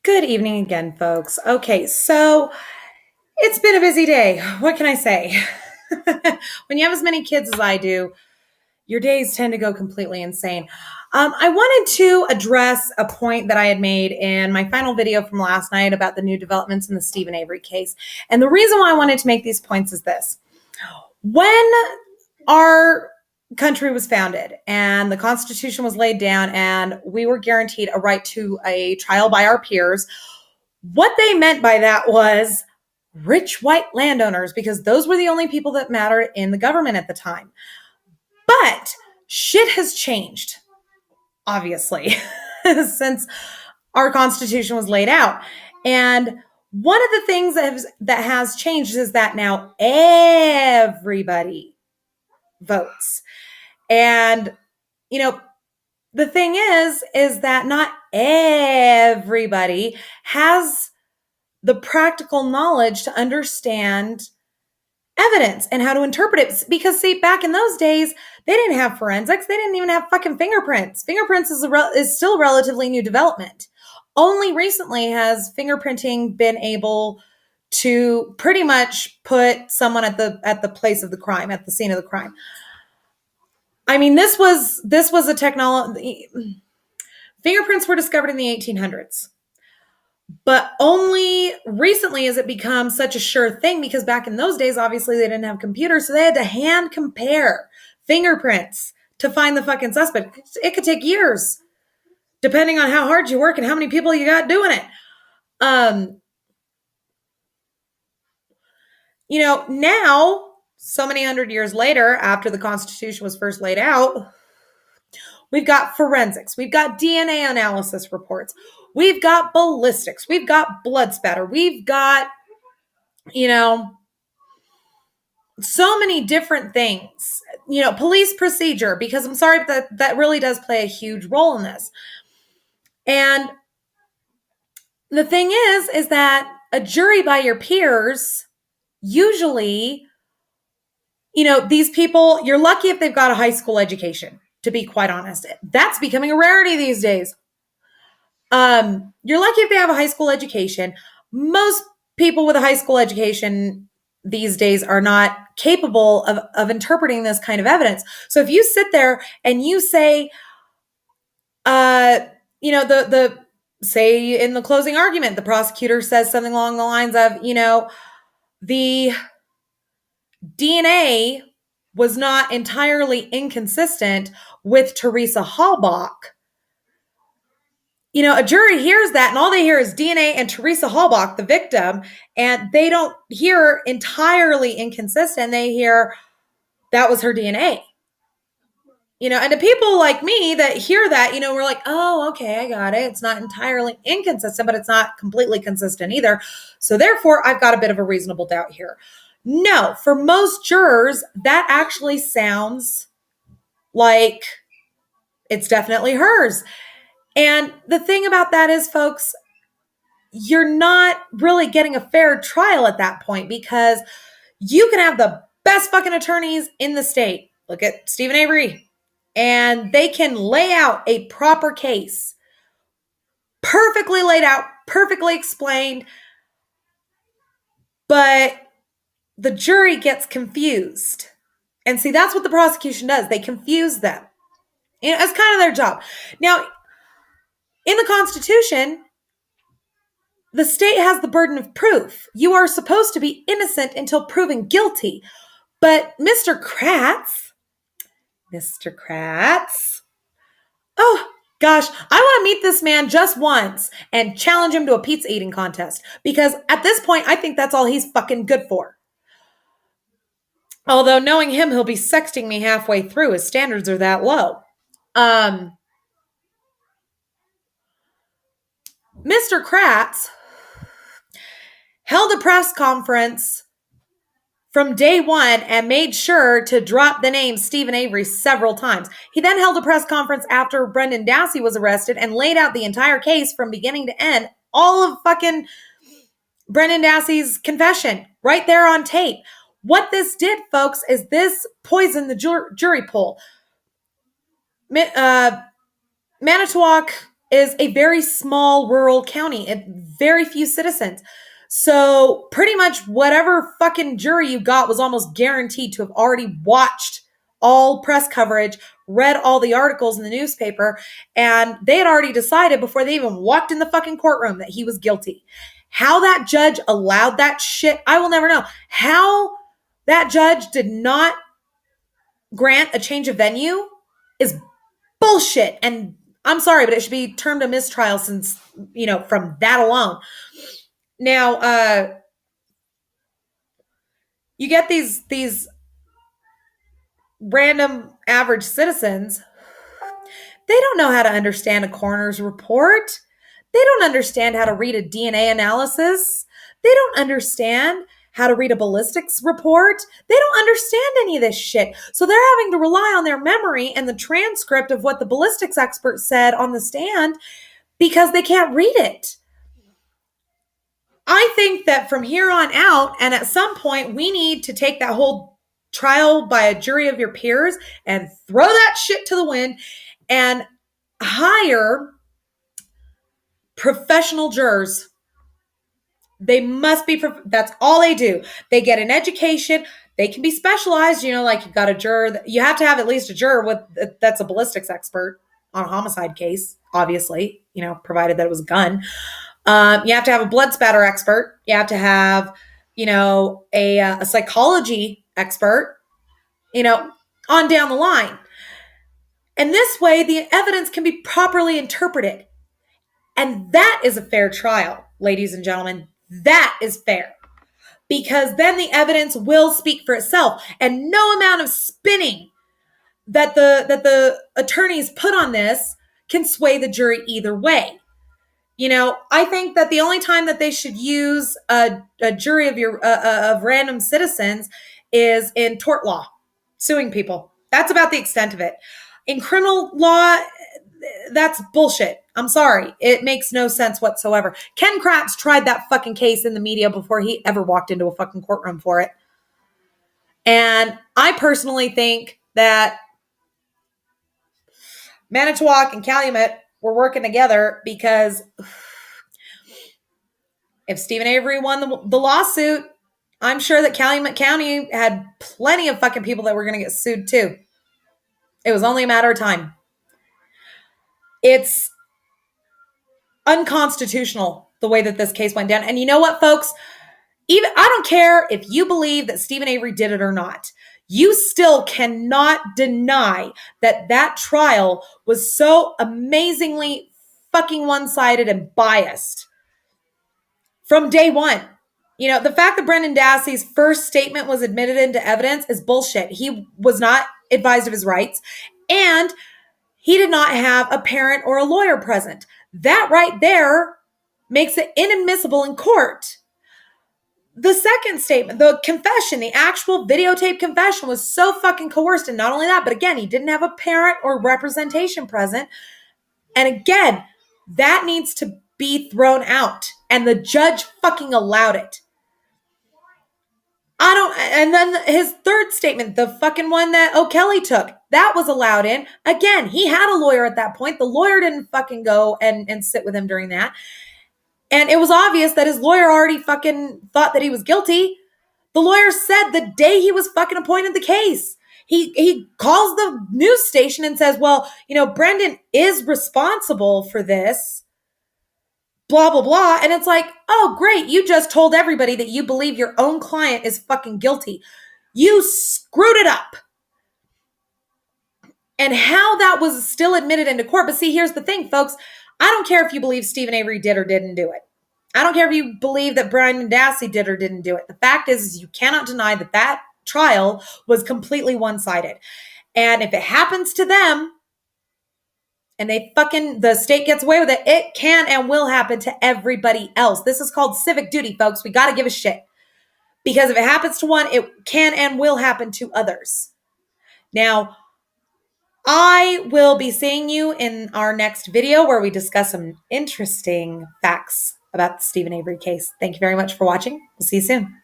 Good evening again, folks. Okay, so it's been a busy day. What can I say? When you have as many kids as I do, your days tend to go completely insane. I wanted to address a point that I had made in my final video from last night about the new developments in the Stephen Avery case. And the reason why I wanted to make these points is this. When our country was founded and the Constitution was laid down and we were guaranteed a right to a trial by our peers, what they meant by that was rich white landowners, because those were the only people that mattered in the government at the time. But shit has changed, obviously, since our Constitution was laid out. And one of the things that has changed is that now everybody votes. And, the thing is that not everybody has the practical knowledge to understand evidence and how to interpret it. Because, see, back in those days, they didn't have forensics. They didn't even have fucking fingerprints. Fingerprints is still a relatively new development. Only recently has fingerprinting been able to pretty much put someone at the place of the crime, at the scene of the crime. I mean, this was a technology. Fingerprints were discovered in the 1800s. But only recently has it become such a sure thing, because back in those days, obviously, they didn't have computers, so they had to hand compare fingerprints to find the fucking suspect. It could take years, depending on how hard you work and how many people you got doing it. Now, so many hundred years later, after the Constitution was first laid out, we've got forensics, we've got DNA analysis reports, we've got ballistics, we've got blood spatter, we've got, so many different things, police procedure, because I'm sorry, but that really does play a huge role in this. And the thing is that a jury by your peers, usually, these people, you're lucky if they've got a high school education, to be quite honest. That's becoming a rarity these days. You're lucky if they have a high school education. Most people with a high school education these days are not capable of interpreting this kind of evidence. So if you sit there and you say, say in the closing argument, the prosecutor says something along the lines of, the DNA was not entirely inconsistent with Teresa Halbach. A jury hears that and all they hear is DNA and Teresa Halbach, the victim, and they don't hear entirely inconsistent. They hear that was her DNA. And to people like me that hear that, we're like, oh, okay, I got it. It's not entirely inconsistent, but it's not completely consistent either. So therefore, I've got a bit of a reasonable doubt here. No, for most jurors, that actually sounds like it's definitely hers. And the thing about that is, folks, you're not really getting a fair trial at that point, because you can have the best fucking attorneys in the state. Look at Stephen Avery. And they can lay out a proper case, perfectly laid out, perfectly explained, but the jury gets confused. And see, that's what the prosecution does. They confuse them. It's kind of their job. Now, in the Constitution, the state has the burden of proof. You are supposed to be innocent until proven guilty. But Mr. Kratz, oh gosh, I want to meet this man just once and challenge him to a pizza eating contest, because at this point, I think that's all he's fucking good for. Although knowing him, he'll be sexting me halfway through. His standards are that low. Mr. Kratz held a press conference from day one and made sure to drop the name Stephen Avery several times. He then held a press conference after Brendan Dassey was arrested and laid out the entire case from beginning to end, all of fucking Brendan Dassey's confession right there on tape. What this did, folks, is this poisoned the jury pool. Manitowoc is a very small rural county and very few citizens. So pretty much whatever fucking jury you got was almost guaranteed to have already watched all press coverage, read all the articles in the newspaper, and they had already decided before they even walked in the fucking courtroom that he was guilty. How that judge allowed that shit, I will never know. How that judge did not grant a change of venue is bullshit. And I'm sorry, but it should be termed a mistrial since, from that alone. Now, you get these random average citizens. They don't know how to understand a coroner's report. They don't understand how to read a DNA analysis. They don't understand how to read a ballistics report. They don't understand any of this shit. So they're having to rely on their memory and the transcript of what the ballistics expert said on the stand because they can't read it. I think that from here on out, and at some point, we need to take that whole trial by a jury of your peers and throw that shit to the wind and hire professional jurors. They must be, that's all they do. They get an education. They can be specialized, like you've got a juror. You have to have at least a juror that's a ballistics expert on a homicide case, obviously, provided that it was a gun. You have to have a blood spatter expert. You have to have, a psychology expert, on down the line. And this way, the evidence can be properly interpreted. And that is a fair trial, ladies and gentlemen. That is fair. Because then the evidence will speak for itself. And no amount of spinning that the attorneys put on this can sway the jury either way. I think that the only time that they should use a jury of random citizens is in tort law, suing people. That's about the extent of it. In criminal law, that's bullshit. I'm sorry. It makes no sense whatsoever. Ken Kratz tried that fucking case in the media before he ever walked into a fucking courtroom for it. And I personally think that Manitowoc and Calumet were working together because if Stephen Avery won the lawsuit, I'm sure that Calumet County had plenty of fucking people that were going to get sued too. It was only a matter of time. It's unconstitutional the way that this case went down. And you know what, folks? I don't care if you believe that Stephen Avery did it or not. You still cannot deny that trial was so amazingly fucking one-sided and biased from day one. The fact that Brendan Dassey's first statement was admitted into evidence is bullshit. He was not advised of his rights, and he did not have a parent or a lawyer present. That right there makes it inadmissible in court. The second statement, the confession, the actual videotape confession was so fucking coerced. And not only that, but again, he didn't have a parent or representation present. And again, that needs to be thrown out. And the judge fucking allowed it. And then his third statement, the fucking one that O'Kelly took, that was allowed in. Again, he had a lawyer at that point. The lawyer didn't fucking go and sit with him during that. And it was obvious that his lawyer already fucking thought that he was guilty. The lawyer said the day he was fucking appointed the case, he calls the news station and says, well, Brendan is responsible for this, blah, blah, blah. And it's like, oh, great. You just told everybody that you believe your own client is fucking guilty. You screwed it up. And how that was still admitted into court. But see, here's the thing, folks. I don't care if you believe Stephen Avery did or didn't do it. I don't care if you believe that Brendan Dassey did or didn't do it. The fact is you cannot deny that trial was completely one-sided. And if it happens to them and the state gets away with it, it can and will happen to everybody else. This is called civic duty, folks. We got to give a shit. Because if it happens to one, it can and will happen to others. Now, I will be seeing you in our next video where we discuss some interesting facts about the Stephen Avery case. Thank you very much for watching. We'll see you soon.